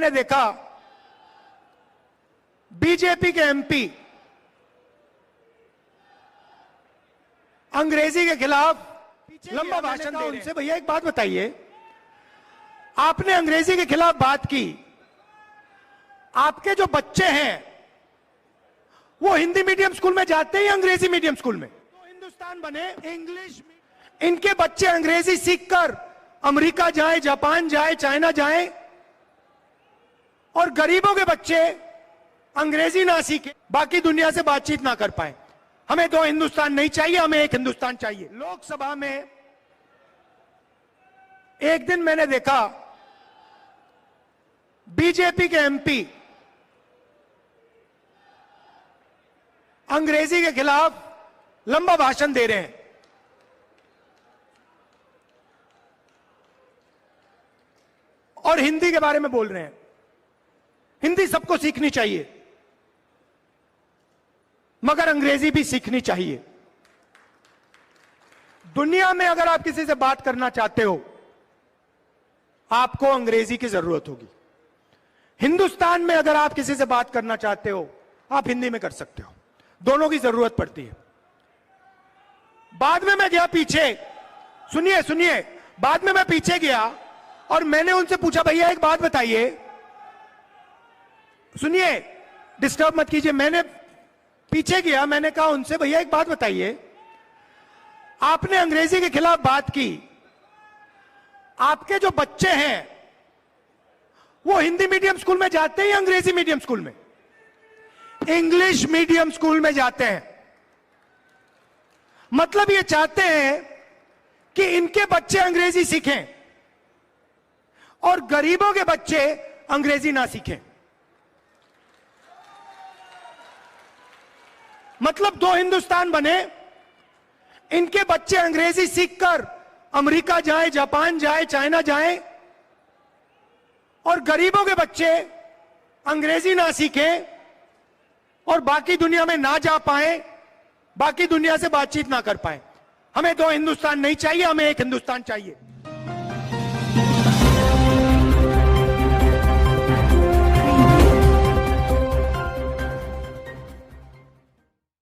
मैंने देखा बीजेपी के एमपी अंग्रेजी के खिलाफ लंबा भाषण दे रहे हैं। उनसे भैया एक बात बताइए, आपने अंग्रेजी के खिलाफ बात की, आपके जो बच्चे हैं वो हिंदी मीडियम स्कूल में जाते हैं या अंग्रेजी मीडियम स्कूल में? तो हिंदुस्तान बने इंग्लिश, इनके बच्चे अंग्रेजी सीखकर अमेरिका जाएं, जापान जाएं, चाइना जाएं, और गरीबों के बच्चे अंग्रेजी ना सीखे, बाकी दुनिया से बातचीत ना कर पाए। हमें दो हिंदुस्तान नहीं चाहिए, हमें एक हिंदुस्तान चाहिए। लोकसभा में एक दिन मैंने देखा बीजेपी के एमपी अंग्रेजी के खिलाफ लंबा भाषण दे रहे हैं। और हिंदी के बारे में बोल रहे हैं। हिंदी सबको सीखनी चाहिए, मगर अंग्रेजी भी सीखनी चाहिए। दुनिया में अगर आप किसी से बात करना चाहते हो, आपको अंग्रेजी की जरूरत होगी। हिंदुस्तान में अगर आप किसी से बात करना चाहते हो, आप हिंदी में कर सकते हो। दोनों की जरूरत पड़ती है। बाद में मैं गया पीछे, सुनिए, बाद में मैं पीछे गया और मैंने उनसे पूछा, भैया एक बात बताइए, सुनिए, डिस्टर्ब मत कीजिए। मैंने पीछे गया, मैंने कहा उनसे, भैया एक बात बताइए, आपने अंग्रेजी के खिलाफ बात की, आपके जो बच्चे हैं वो हिंदी मीडियम स्कूल में जाते हैं या अंग्रेजी मीडियम स्कूल में? इंग्लिश मीडियम स्कूल में जाते हैं। मतलब ये चाहते हैं कि इनके बच्चे अंग्रेजी सीखें और गरीबों के बच्चे अंग्रेजी ना सीखें। मतलब दो हिंदुस्तान बने, इनके बच्चे अंग्रेजी सीखकर अमेरिका जाएं, जापान जाएं, चाइना जाएं, और गरीबों के बच्चे अंग्रेजी ना सीखें और बाकी दुनिया में ना जा पाए, बाकी दुनिया से बातचीत ना कर पाए। हमें दो हिंदुस्तान नहीं चाहिए, हमें एक हिंदुस्तान चाहिए।